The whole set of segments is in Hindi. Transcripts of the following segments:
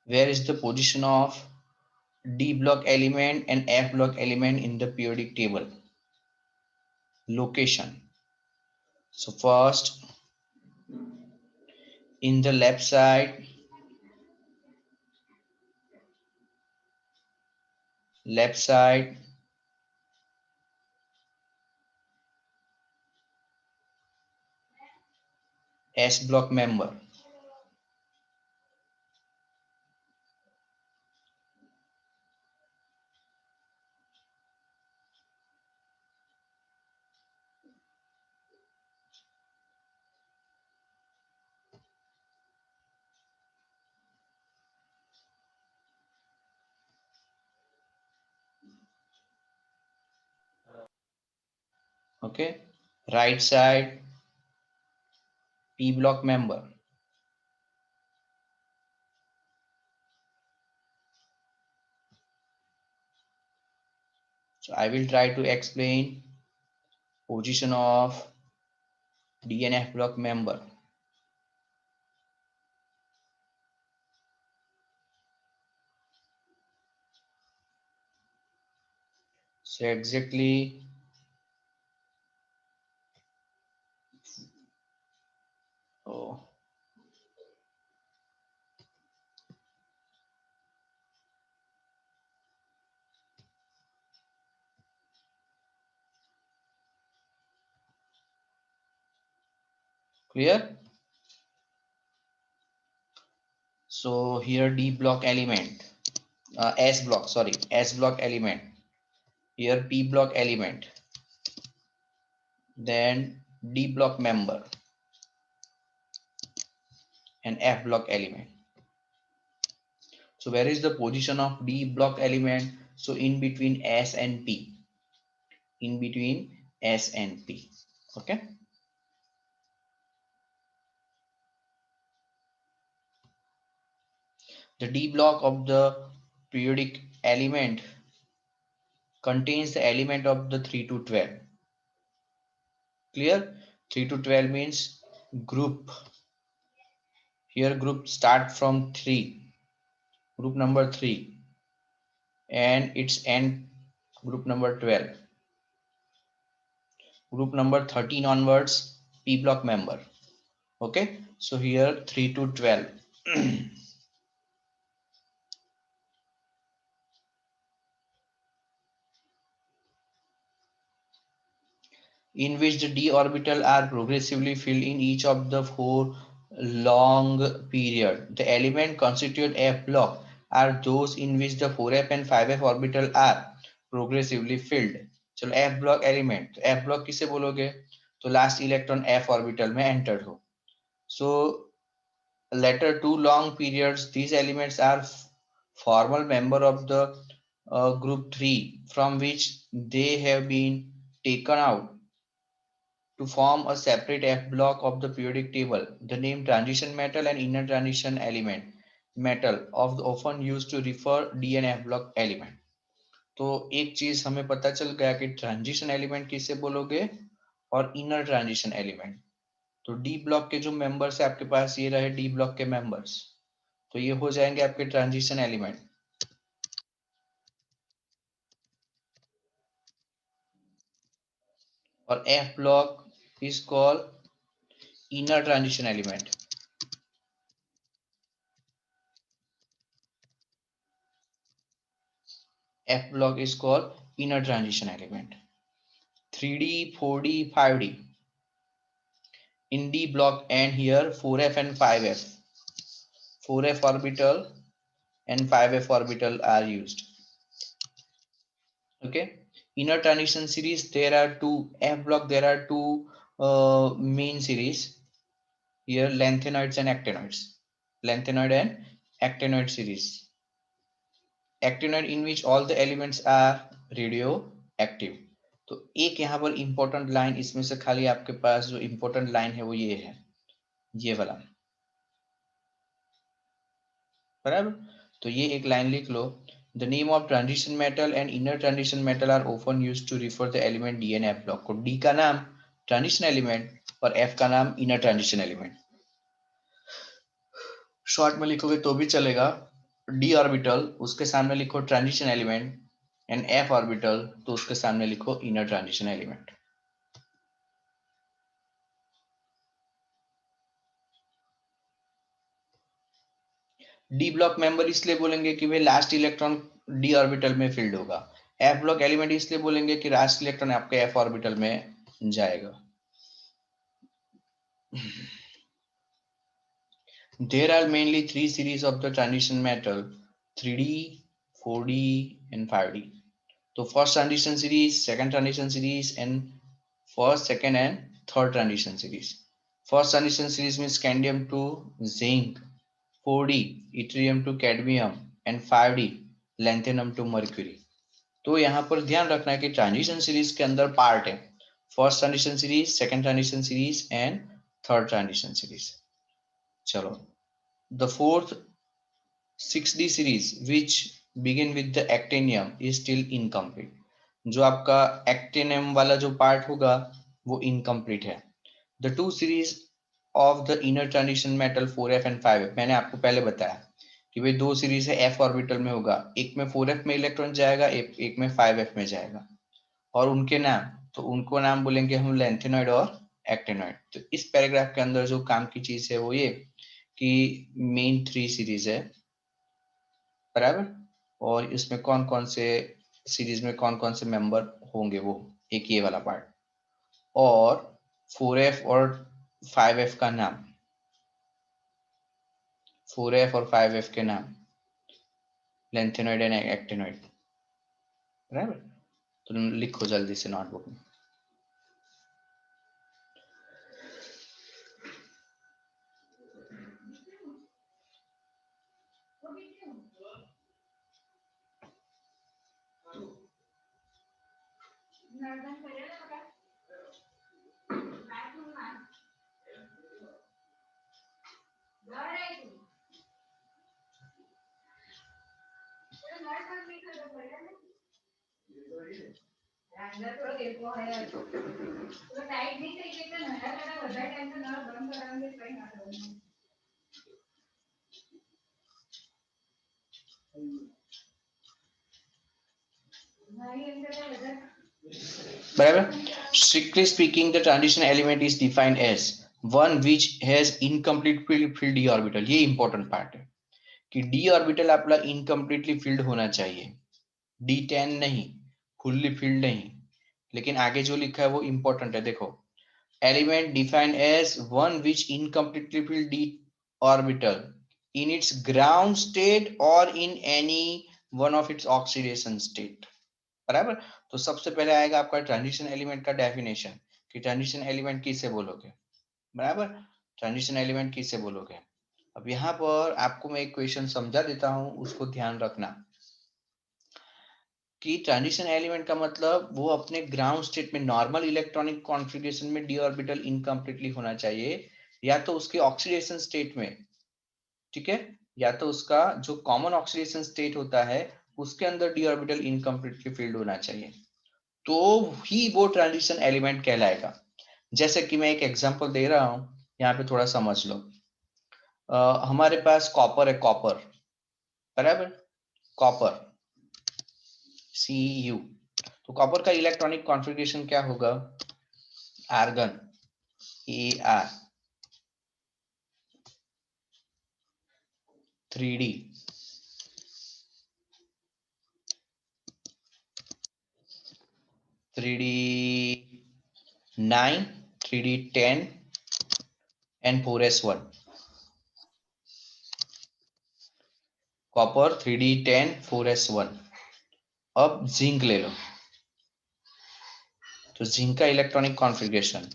where is the position of D block element and F block element in the periodic table? Location. So first, in the left side, S block member. Okay, right side, P block member. So I will try to explain position of D and F block member. So exactly, oh, clear? So here D block element, S block, sorry, S block element. Here P block element, then D block member and F block element. So where is the position of D block element? So in between S and P, in between S and P. Okay. The D block of the periodic element contains the element of the 3 to 12. Clear? 3 to 12 means group. Here group start from 3, group number 3, and its end group number 12. Group number 13 onwards, P block member. Okay, so here 3 to 12. In which the d orbital are progressively filled in each of the 4 long period. The element constitute F block are those in which the 4f and 5f orbital are progressively filled. चलो F block element, F block किसे बोलोगे? तो last electron F orbital में entered हो. So later 2 long periods, these elements are formal member of the group 3 from which they have been taken out to form a separate F block of the periodic table. The name transition metal and inner transition element metal of often used to refer D and F block element. तो एक चीज हमें पता चल गया कि ट्रांजिशन एलिमेंट किसे बोलोगे और इनर ट्रांजिशन एलिमेंट. तो डी ब्लॉक के जो मेंबर्स है आपके पास ये रहे डी ब्लॉक के मेंबर्स, तो ये हो जाएंगे आपके ट्रांजिशन एलिमेंट. और F block is called inner transition element. F block is called inner transition element. 3D, 4D, 5D. In D block and here 4f and 5f. 4f orbital and 5f orbital are used. Okay. Inner transition series, there are two F block, there are two main series. Here lanthanoids and actinoids. Lanthanoid and actinoid series. Actinoid in which all the elements are radioactive. तो एक यहाँ पर इंपॉर्टेंट लाइन इसमें से खाली आपके पास जो इंपॉर्टेंट लाइन है वो ये है, ये वाला, बराबर. तो ये एक लाइन लिख लो. The name of transition metal and inner transition metal are often used to refer the element D and F block को. डी का नाम ट्रांजिशन एलिमेंट और एफ का नाम इनर ट्रांजिशन एलिमेंट. शॉर्ट में लिखोगे तो भी चलेगा, डी ऑर्बिटल उसके सामने लिखो transition element, and F orbital तो उसके सामने लिखो inner transition element. D block member इसलिए बोलेंगे कि भाई लास्ट इलेक्ट्रॉन डी ऑर्बिटल में फील्ड होगा। एफ ब्लॉक एलिमेंट इसलिए बोलेंगे कि लास्ट इलेक्ट्रॉन आपके एफ ऑर्बिटल में जाएगा। There are mainly three series of the transition metal: 3D, 4D, and 5D. So first transition series, second transition series, and first, second, and third transition series. First transition series means scandium to zinc, 4D yttrium to cadmium, and 5D lanthanum to mercury. तो यहाँ पर ध्यान रखना है कि ट्रांजिशन सीरीज के अंदर पार्ट है first transition series, second transition series and third transition series. चलो, the fourth 6D series which begin with the actinium is still incomplete. जो आपका actinium वाला जो पार्ट होगा वो incomplete है। The two series of the inner transition metal 4f and 5f, मैंने आपको पहले बताया कि भाई दो सीरीज है f ऑर्बिटल में होगा, एक में 4f में इलेक्ट्रॉन जाएगा, एक में 5f में जाएगा, और उनके नाम, तो उनको नाम बोलेंगे हम लैंथेनॉइड और एक्टिनॉइड। तो इस पैराग्राफ के अंदर जो काम की चीज है वो ये कि मेन 3 सीरीज है, बराबर, और इसमें कौन कौन से सीरीज में कौन कौन से मेंबर होंगे, वो एक ये वाला पार्ट, और 4f और 5f का नाम, 4f और 5f के नाम, लैंथेनॉइड एंड एक्टिनॉइड, बराबर। तो लिखो जल्दी से नोटबुक में। बराबर। Strictly speaking, the transition element is defined as one which has incomplete filled d orbital. ये important part है कि d orbital आपका incompletely filled होना चाहिए, d10 नहीं, fully filled नहीं, लेकिन आगे जो लिखा है वो important है। देखो, element defined as one which incompletely filled d orbital in its ground state or in any one of its oxidation state, बराबर। तो सबसे पहले आएगा आपका ट्रांजिशन एलिमेंट का डेफिनेशन कि ट्रांजिशन एलिमेंट किसे बोलोगे, बराबर, ट्रांजिशन एलिमेंट किसे बोलोगे। अब यहाँ पर आपको मैं एक क्वेश्चन समझा देता हूं, उसको ध्यान रखना कि ट्रांजिशन एलिमेंट का मतलब वो अपने ग्राउंड स्टेट में नॉर्मल इलेक्ट्रॉनिक कॉन्फ़िगरेशन में डी ऑर्बिटल इनकम्प्लीटली होना चाहिए, या तो उसके ऑक्सीडेशन स्टेट में, ठीक है, या तो उसका जो कॉमन ऑक्सीडेशन स्टेट होता है उसके अंदर डी ऑर्बिटल इनकम्प्लीटली फील्ड होना चाहिए, तो ही वो ट्रांजिशन एलिमेंट कहलाएगा। जैसे कि मैं एक एग्जांपल दे रहा हूं, यहाँ पे थोड़ा समझ लो। हमारे पास कॉपर है, कॉपर, बराबर, कॉपर Cu, तो कॉपर का इलेक्ट्रॉनिक कॉन्फ़िगरेशन क्या होगा, argon Ar, 3D, 3D9, 3D10 and 4s1, copper 3D10 4s1। अब जिंक ले लो, तो जिंक का electronic configuration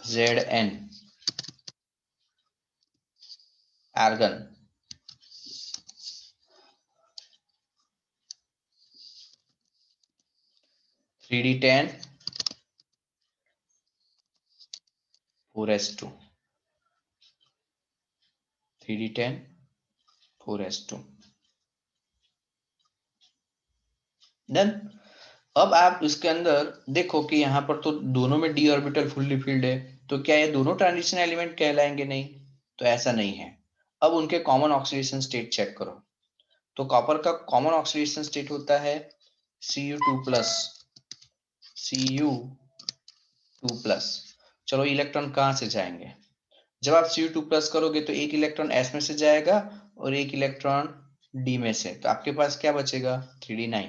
Zn, argon 3D10 4s2, 3D10 4s2, done. अब आप इसके अंदर देखो कि यहाँ पर तो दोनों में डी ऑर्बिटल फुल्ली फील्ड है, तो क्या ये दोनों ट्रांजिशन एलिमेंट कहलाएंगे? नहीं, तो ऐसा नहीं है। अब उनके कॉमन ऑक्सीडेशन स्टेट चेक करो, तो कॉपर का कॉमन ऑक्सीडेशन स्टेट होता है Cu2+, Cu2+। चलो इलेक्ट्रॉन कहां से जाएंगे? जब आप Cu2+ करोगे तो एक इलेक्ट्रॉन S में से जाएगा और एक इलेक्ट्रॉन D में से, तो आपके पास क्या बचेगा? 3d9।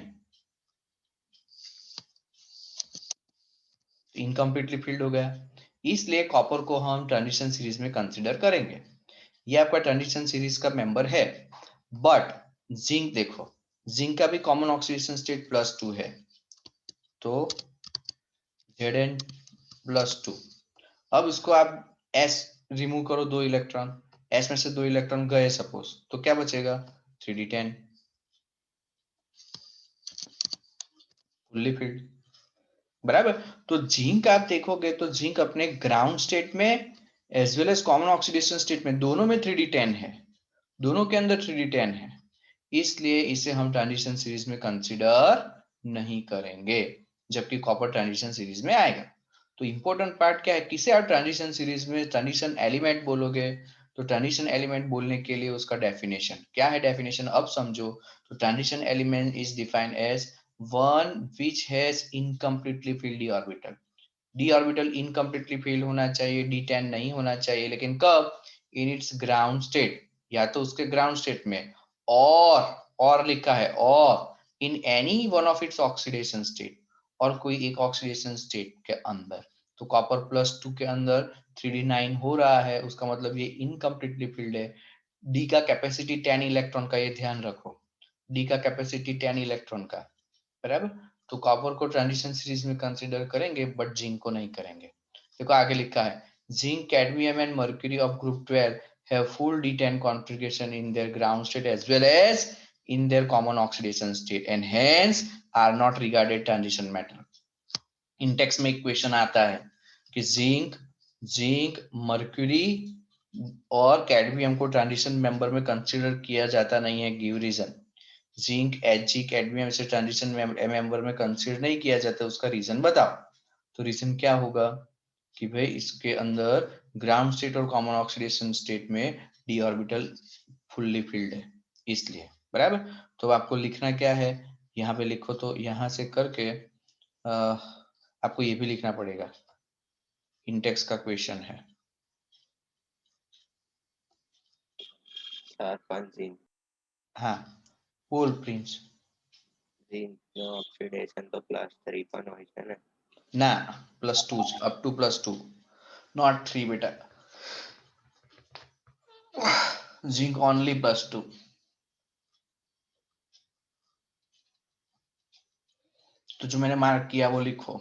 इनकम्प्लीटली फिल्ड हो गया, इसलिए कॉपर को हम ट्रांजिशन सीरीज में कंसीडर करेंगे। ये आपका ट्रांजिशन सीरीज का मेंबर है। बट जिंक देखो, जिंक का भी कॉमन ऑक्सीडेशन स्टेट +2 है, तो Zn+2। अब इसको आप S रिमूव करो, 2 इलेक्ट्रॉन, S में से 2 इलेक्ट्रॉन गए सपोज, तो क्या बचेगा? 3d10, फुल्ली फिल्ड, बराबर। तो जिंक आप देखोगे तो जिंक अपने ग्राउंड स्टेट में as well as common oxidation state में, दोनों में 3d10 है, दोनों के अंदर 3d10 है, इसलिए इसे हम ट्रांजिशन सीरीज में कंसीडर नहीं करेंगे, जबकि कॉपर ट्रांजिशन सीरीज में आएगा। तो इंपॉर्टेंट पार्ट क्या है, किसे आप ट्रांजिशन सीरीज में ट्रांजिशन एलिमेंट बोलोगे? तो ट्रांजिशन एलिमेंट बोलने के लिए उसका डेफिनेशन क्या है? डेफिनेशन अब समझो। तो transition element is defined as one which has incompletely filled d orbital. d orbital incompletely filled होना चाहिए, d10 नहीं होना चाहिए, लेकिन कब? इन इट्स ग्राउंड स्टेट, या तो उसके ग्राउंड स्टेट में, और लिखा है और in any one of its oxidation state, और कोई एक ऑक्सीडेशन स्टेट के अंदर। तो कॉपर +2 के अंदर 3d9 हो रहा है, उसका मतलब ये इनकम्प्लीटली फिल्ड है। डी का कैपेसिटी 10 इलेक्ट्रॉन का, ये ध्यान रखो, डी का कैपेसिटी 10 इलेक्ट्रॉन का, बराबर। तो कॉपर को ट्रांजिशन सीरीज में कंसीडर करेंगे बट जिंक को नहीं करेंगे। देखो आगे लिखा है, zinc, cadmium and mercury of group 12 have full D10 configuration in their ground state as well as in their common oxidation state and hence are not regarded transition metal। इन टेक्स्ट में एक क्वेश्चन आता है कि जिंक मर्क्यूरी और कैडमियम को ट्रांजिशन मेंबर में कंसीडर किया जाता नहीं है, give reason. Zinc, Hg, cadmium इसे ट्रांजिशन मेंबर में कंसीडर नहीं किया जाता, उसका रीजन बताओ। तो रीजन क्या होगा कि भाई इसके अंदर ग्राउंड स्टेट और कॉमन ऑक्सीडेशन स्टेट में डी ऑर्बिटल फुल्ली फिल्ड है, इसलिए, बराबर। तो आपको लिखना क्या है, यहाँ पे लिखो, तो यहाँ से करके आपको ये भी लिखना पड़ेगा, इंटेक्स का क्वेश्चन है। 4 5 जिंक, हाँ बोल प्रिंस। जिंक નો ઓક્સિડેશન તો +3 પણ હોય છે ને? ना, +2, अप टू +2, नॉट 3 बेटा, जिंक ओनली +2। तो जो मैंने मार्क किया वो लिखो।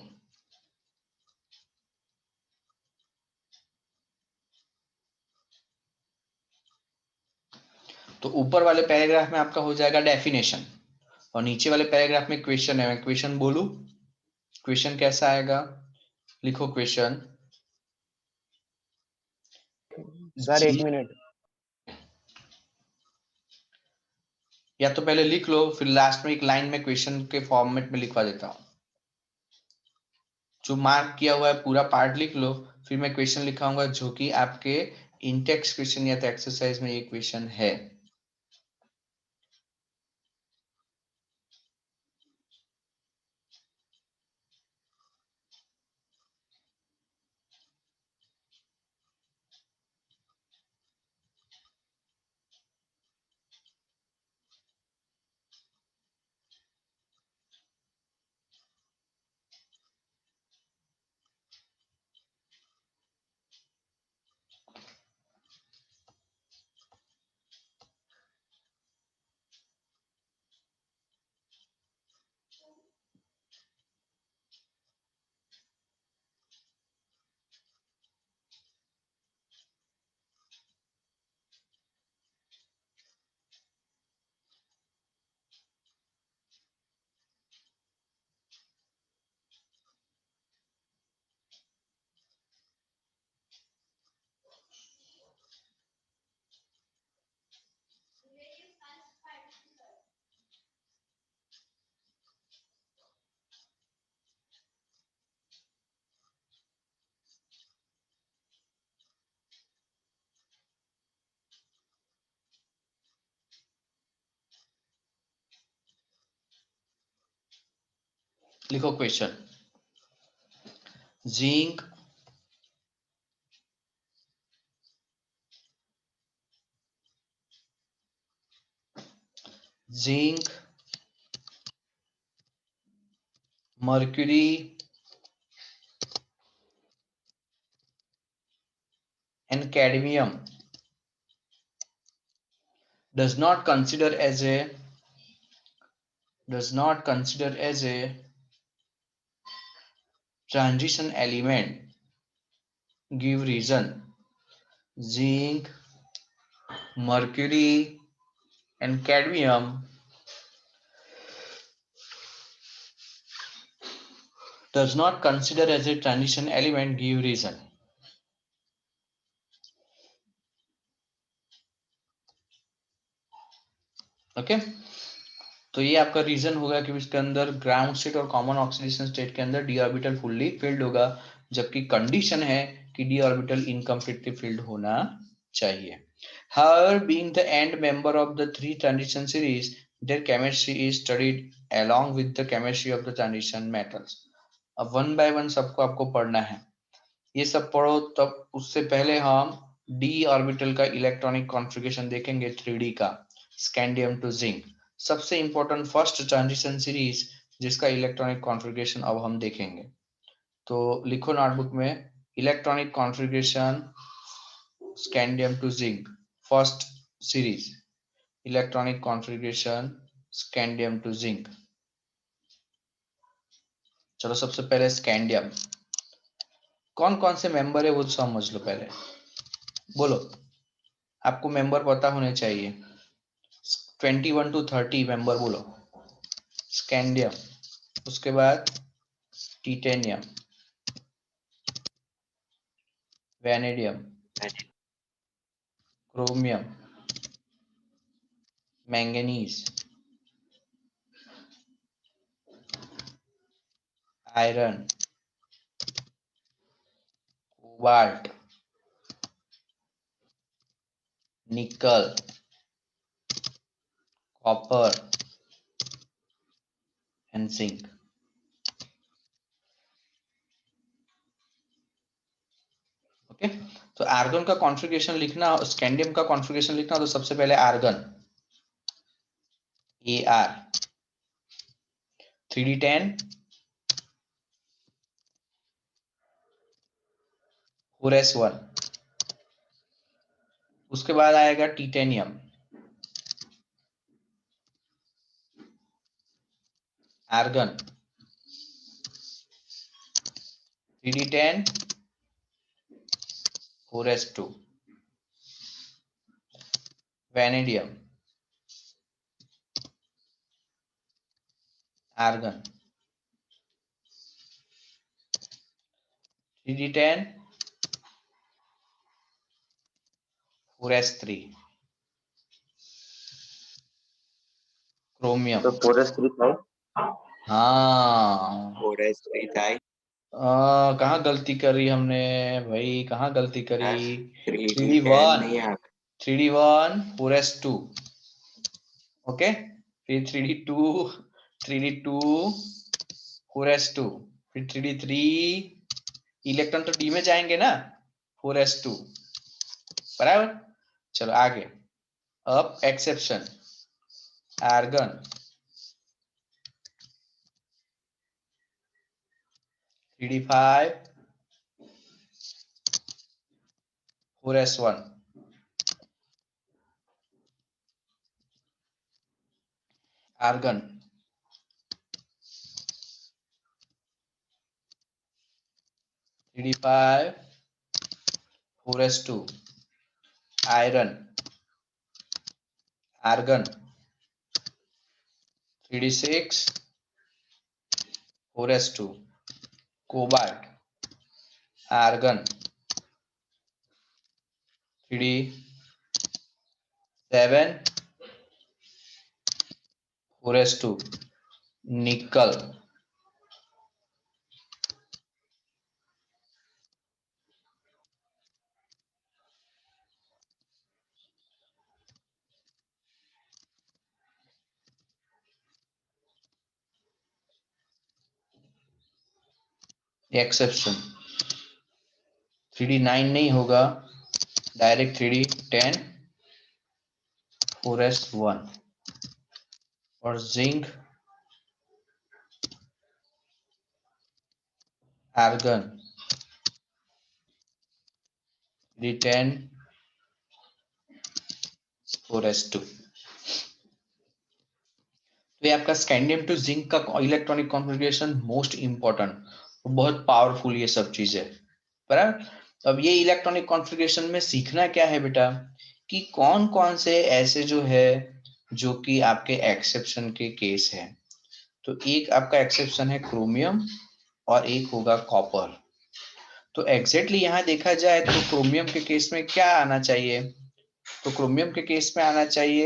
तो ऊपर वाले पैराग्राफ में आपका हो जाएगा डेफिनेशन, और नीचे वाले पैराग्राफ में क्वेश्चन है। मैं क्वेश्चन बोलूं, क्वेश्चन कैसा आएगा? लिखो क्वेश्चन। सर एक मिनट, या तो पहले लिख लो, फिर लास्ट में एक लाइन में क्वेश्चन के फॉर्मेट में लिखवा देता हूं। जो मार्क किया हुआ है पूरा पार्ट लिख लो, फिर मैं क्वेश्चन लिखाऊंगा, जो कि आपके इंटेक्स क्वेश्चन या तो एक्सरसाइज में ये क्वेश्चन है। लिखो question. Zinc zinc mercury and cadmium does not consider as a transition element. Give reason. Zinc, mercury and cadmium does not consider as a transition element. Give reason. Okay तो ये आपका रीजन होगा कि इसके अंदर ग्राउंड स्टेट और कॉमन ऑक्सीडेशन स्टेट के अंदर डी ऑर्बिटल फुल्ली फिल्ड होगा, जबकि कंडीशन है कि डी ऑर्बिटल इनकम्प्लीटली फिल्ड होना चाहिए. However, being the end member of the three transition series, their chemistry is studied along with the chemistry of the transition metals. अब वन बाय वन सबको आपको पढ़ना है. ये सब पढ़ो, तब उससे पहले हम डी ऑर्बिटल का इलेक्ट्रॉनिक कॉन्फ़िगरेशन देखेंगे 3D का, स्कैंडियम टू जिंक. सबसे इंपॉर्टेंट फर्स्ट ट्रांजिशन सीरीज जिसका इलेक्ट्रॉनिक कॉन्फ़िगरेशन अब हम देखेंगे. तो लिखो नोटबुक में electronic configuration scandium to zinc first series, electronic configuration scandium to zinc. चलो सबसे पहले स्कैंडियम. कौन कौन से मेंबर है वो समझ लो पहले. बोलो, आपको मेंबर पता होने चाहिए. 21 to 30 मेंबर बोलो. स्कैंडियम, उसके बाद titanium, vanadium, chromium, manganese, iron, cobalt, निकल, कॉपर एंड जिंक. ओके तो आर्गन का कॉन्फ़िगरेशन लिखना, स्कैंडियम का कॉन्फ़िगरेशन लिखना, तो सबसे पहले आर्गन AR 3D10 4s1. उसके बाद आएगा titanium, argon 3D10 4s2, vanadium, argon 3D10 4s3, chromium. तो 4s3 था. हाँ 4s3 था. कहाँ गलती करी हमने भाई, कहाँ गलती करी. 3D10 3D1, नहीं आ. 3D1 4s2. ओके फिर 3D2, 3D2 4s2, फिर 3D3. इलेक्ट्रॉन तो डी में जाएंगे ना, 4s2 बराबर. चलो आगे. अब exception, argon 3D5 4s1, argon 3D5 4s2, iron, argon 3D6 4s2, cobalt, argon 3D7 4s2, निकल. एक्सेप्शन 3D9 नहीं होगा, डायरेक्ट 3D10 4s1 और जिंक आर्गन 3D10 4s2। तो ये आपका स्कैंडियम टू जिंक का इलेक्ट्रॉनिक कॉन्फ़िगरेशन मोस्ट इंपॉर्टेंट, बहुत पावरफुल ये सब चीजें, बराबर। अब ये इलेक्ट्रॉनिक कॉन्फ़िगरेशन में सीखना क्या है बेटा, कि कौन कौन से ऐसे जो है जो कि आपके एक्सेप्शन के केस है। तो एक आपका एक्सेप्शन है क्रोमियम और एक होगा कॉपर। तो एग्जैक्टली यहाँ देखा जाए तो क्रोमियम के केस में क्या आना चाहिए, तो क्रोमियम के केस में आना चाहिए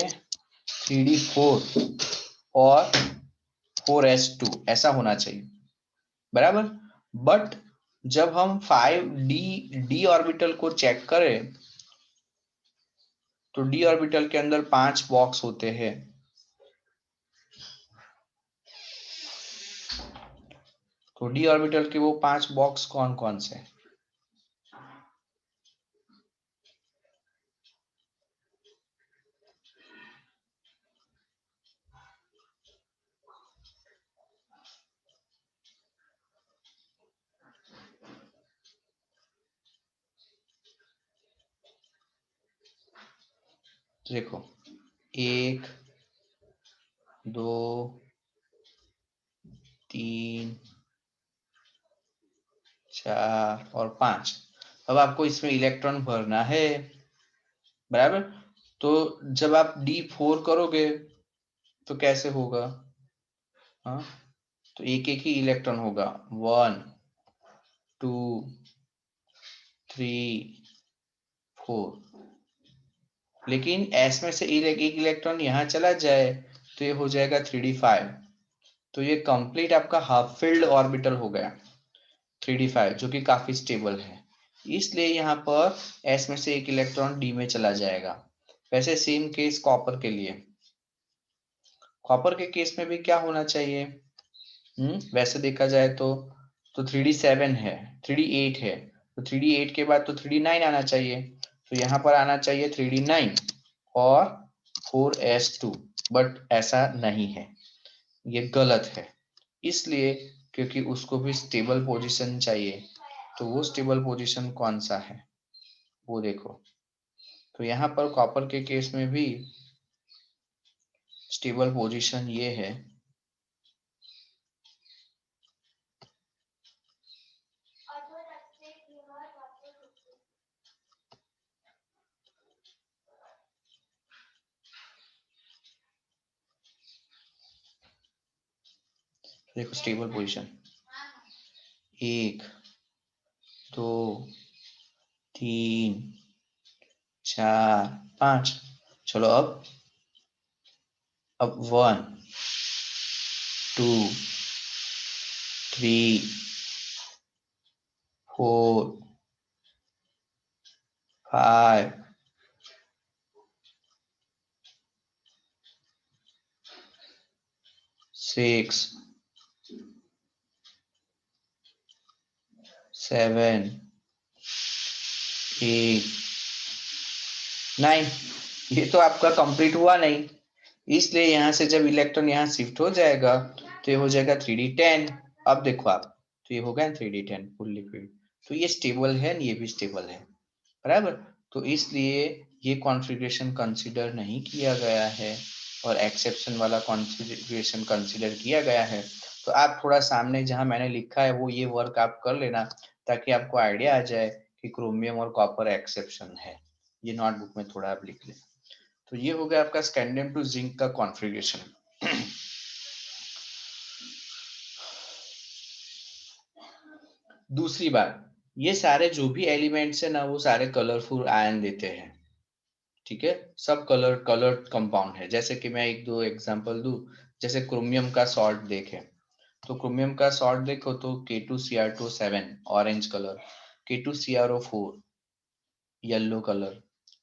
3D4 और 4s2 ऐसा होना चाहिए, बराबर। बट जब हम 5d ऑर्बिटल को चेक करें तो डी ऑर्बिटल के अंदर 5 बॉक्स होते हैं। तो डी ऑर्बिटल के वो 5 बॉक्स कौन कौन से, देखो 1 2 3 4 और 5। अब आपको इसमें इलेक्ट्रॉन भरना है, बराबर। तो जब आप D4 करोगे तो कैसे होगा, हाँ, तो एक एक ही इलेक्ट्रॉन होगा, 1 2 3 4। लेकिन S में से एक इलेक्ट्रॉन यहाँ चला जाए तो ये हो जाएगा 3D5। तो ये कंप्लीट आपका हाफ फील्ड ऑर्बिटल हो गया 3D5, जो कि काफी स्टेबल है। इसलिए यहाँ पर S में से एक इलेक्ट्रॉन D में चला जाएगा। वैसे सेम केस कॉपर के लिए, कॉपर के केस में भी क्या होना चाहिए, वैसे देखा जाए तो 3D7 है, 3D8 है, तो 3D8 के बाद तो 3D9 आना चाहिए। तो यहाँ पर आना चाहिए 3D9 और 4s2, बट ऐसा नहीं है, ये गलत है। इसलिए क्योंकि उसको भी स्टेबल पोजीशन चाहिए। तो वो स्टेबल पोजीशन कौन सा है वो देखो। तो यहाँ पर कॉपर के केस में भी स्टेबल पोजीशन ये है, देखो स्टेबल पोजीशन 1 2 3 4 5। चलो अब 1 2 3 4 5 6 7 8 9। ये तो आपका कंप्लीट हुआ नहीं, इसलिए यहाँ से जब इलेक्ट्रॉन यहाँ शिफ्ट हो जाएगा तो ये हो जाएगा 3D10। अब देखो आप, तो ये हो गया 3D10 फुल लिक्विड। तो ये स्टेबल है, ये भी स्टेबल है, बराबर। तो इसलिए ये कॉन्फ़िगरेशन कंसीडर नहीं किया गया है और एक्सेप्शन वाला कॉन्फ़िगरेशन कंसीडर किया गया है। तो आप थोड़ा सामने जहां मैंने लिखा है वो ये वर्क आप कर लेना, ताकि आपको आइडिया आ जाए कि क्रोमियम और कॉपर एक्सेप्शन है। ये नोटबुक में थोड़ा आप लिख लें। तो ये हो गया आपका स्कैंडियम टू जिंक का कॉन्फ़िगरेशन। दूसरी बात, ये सारे जो भी एलिमेंट्स है ना वो सारे कलरफुल आयन देते हैं, ठीक है। सब कलर्ड कंपाउंड है। जैसे कि मैं एक दो एग्जांपल दूं, जैसे क्रोमियम का सॉल्ट देखें, तो क्रोमियम का सॉल्ट देखो तो K2Cr2 7 orange colour, K2CrO4 yellow colour.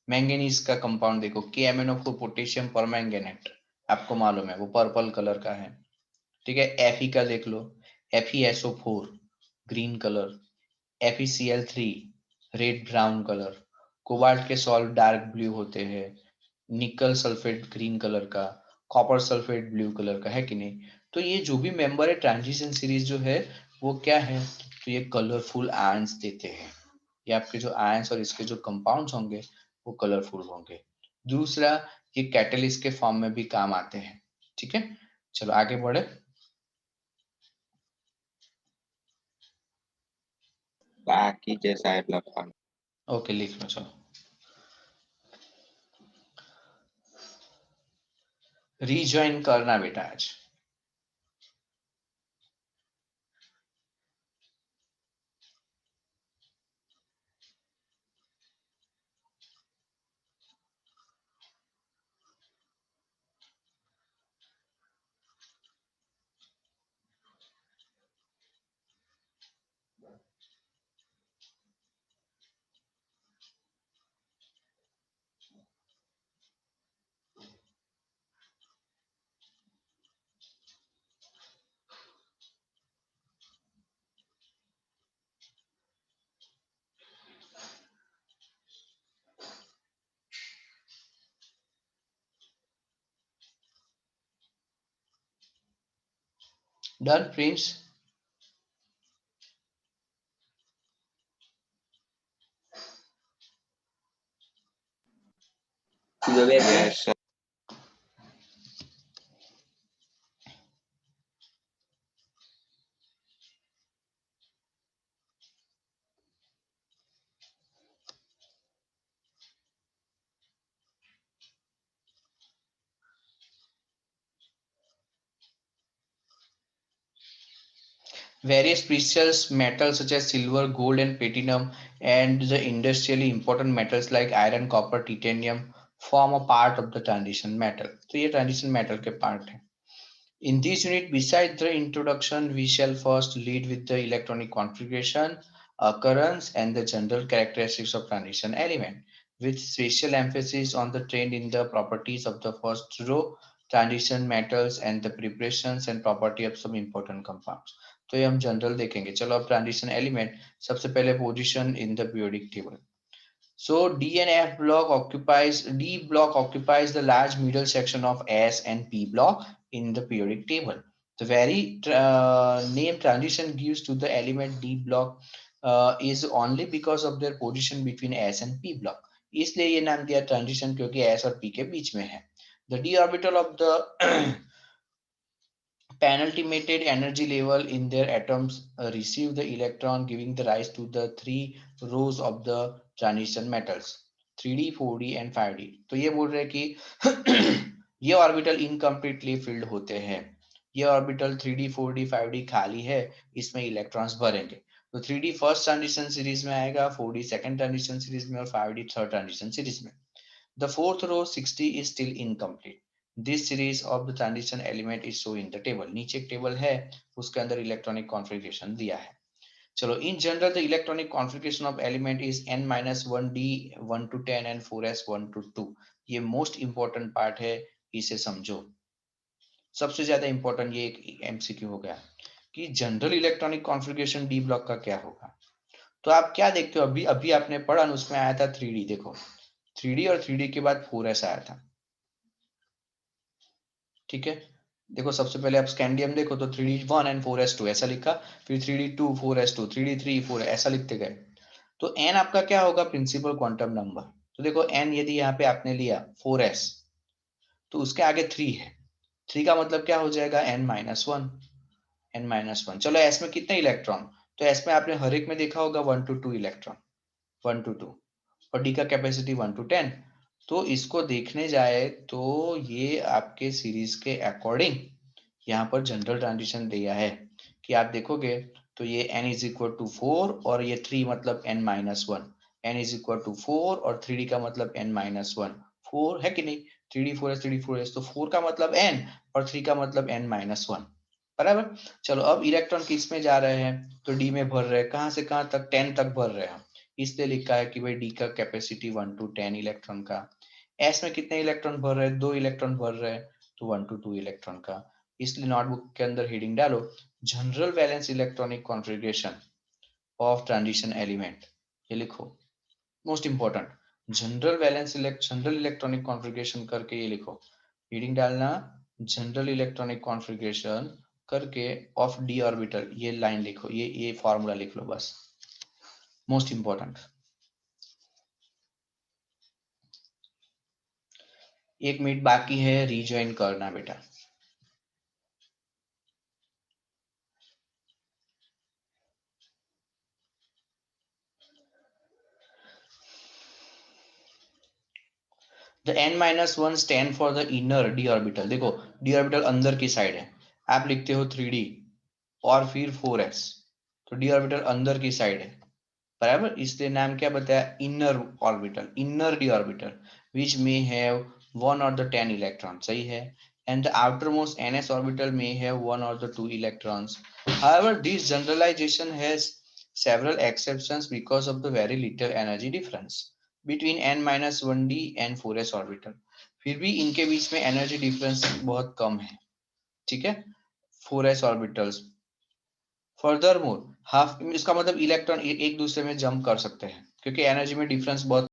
Manganese का कंपाउंड देखो KMnO4 पोटेशियम परमैंगनेट, आपको मालूम है वो पर्पल कलर का है, ठीक है। Fe का देख लो FeSO4 green colour, FeCl3 red brown colour, cobalt के सॉल्ट डार्क ब्लू होते हैं, निकल सल्फेट ग्रीन कलर का, कॉपर सल्फेट ब्लू कलर का, है कि नहीं? तो ये जो भी मेंबर है ट्रांजिशन सीरीज जो है वो क्या है, तो ये कलरफुल आयंस देते हैं। ये आपके जो आयंस और इसके जो कंपाउंड्स होंगे वो कलरफुल होंगे। दूसरा, ये कैटलिस्ट के फॉर्म में भी काम आते हैं। ठीक है, चलो आगे बढ़े। बाकी जैसा है लखन। ओके, लिख लो चलो। रीजॉइन करना बेटा आज। Done Prince? Yes sir. Various precious metals such as silver, gold, and platinum, and the industrially important metals like iron, copper, titanium form a part of the transition metal. तो ये transition metal के part है. In this unit, besides the introduction, we shall first lead with the electronic configuration, occurrence, and the general characteristics of transition element, with special emphasis on the trend in the properties of the first row, transition metals, and the preparations and property of some important compounds. तो ये हम जनरल देखेंगे. चलो अब ट्रांजिशन एलिमेंट, सबसे पहले position in the periodic table. So D and F block occupies, D block occupies the large middle section of S and P block in the periodic table. The very name transition gives to the element D block is only because of their position between S and P block. इसलिए ये नाम दिया ट्रांजिशन क्योंकि S और P के बीच में है. The d orbital of the penultimated energy level in their atoms receive the electron, giving the rise to the three rows of the transition metals 3d 4d and 5d. तो ये बोल रहे हैं कि ये ऑर्बिटल इनकम्प्लीटली फिल्ड होते हैं. ये ऑर्बिटल 3d 4d 5d खाली है, इसमें इलेक्ट्रॉन्स भरेंगे. तो 3d फर्स्ट ट्रांजिशन सीरीज में आएगा, 4d सेकंड ट्रांजिशन सीरीज में और 5d थर्ड ट्रांजिशन सीरीज में. The fourth row 60 is still incomplete. This series of the transition element is shown in the table. नीचे एक टेबल है, उसके अंदर इलेक्ट्रॉनिक कॉन्फ़िगरेशन दिया है. चलो, in general the electronic configuration of element is n minus 1d 1 to 10 and 4s 1 to 2. ये मोस्ट इंपॉर्टेंट पार्ट है, इसे समझो. सबसे ज्यादा इंपॉर्टेंट ये एक एमसीक्यू हो गया कि general electronic configuration D block का क्या होगा. तो आप क्या देखते हो, अभी अभी आपने पढ़ा, उसमें आया था 3D. देखो 3D और 3D के बाद 4s आया था. ठीक है, देखो सबसे पहले आप स्कैंडियम देखो तो 3D1 एंड 4s2 ऐसा लिखा, फिर 3D2 4s2 3D3 4 ऐसा लिखते गए. तो n आपका क्या होगा, प्रिंसिपल क्वांटम नंबर. तो देखो n यदि यहाँ पे आपने लिया 4s, तो उसके आगे 3 है. 3 का मतलब क्या हो जाएगा, n minus one. n minus one. चलो s में कितने इलेक्ट्रॉन, तो s में आपने हर एक में देखा होगा 1 to 2 इलेक्ट्रॉन, 1 to 2. और d का कैपेसिटी 1 to 10. तो इसको देखने जाए तो ये आपके सीरीज के अकॉर्डिंग यहाँ पर जनरल ट्रांजिशन दिया है कि आप देखोगे तो ये n इज इक्वल टू 4 और ये 3 मतलब n minus one. n is equal to 4 और 3d का मतलब n माइनस वन. 4 है कि नहीं, 3d 4s तो 4 का मतलब n और 3 का मतलब n माइनस वन. बराबर. चलो अब इलेक्ट्रॉन किस में जा रहे हैं, तो d में भर रहे हैं. कहां से कहां तक, 10 तक भर रहे हैं. इसलिए लिखा है कि भाई डी का कैपेसिटी 1 to 10 इलेक्ट्रॉन का. एस में कितने इलेक्ट्रॉन भर रहे हैं, 2 इलेक्ट्रॉन भर रहे हैं, तो 1 to 2 इलेक्ट्रॉन का. इसलिए नोटबुक के अंदर हेडिंग डालो general valence electronic configuration. Of transition element, ये लिखो most important. General electronic configuration करके ये लिखो, रीडिंग डालना, जनरल इलेक्ट्रॉनिक कॉन्फ़िगरेशन करके ऑफ डी ऑर्बिटल, ये लाइन लिखो, ये फॉर्मूला लिख लो बस, मोस्ट इंपॉर्टेंट। 1 मिनट बाकी है, रीज्वाइन करना बेटा। The n-1 stand for the inner d orbital। देखो d orbital अंदर की साइड है, आप लिखते हो 3d और फिर 4s, तो d orbital अंदर की साइड है बराबर, इसलिए नाम क्या बताया, inner orbital, inner d orbital which may have 1 or the 10 electrons, सही है, and the outermost ns orbital may have 1 or the 2 electrons। However, this generalization has several exceptions because of the very little energy difference between n-1d and 4s orbital. फिर भी इनके बीच में एनर्जी डिफरेंस बहुत कम है, ठीक है, 4s ऑर्बिटल्स। फर्दरमोर हाफ, इसका मतलब इलेक्ट्रॉन एक दूसरे में जंप कर सकते हैं क्योंकि एनर्जी में डिफरेंस बहुत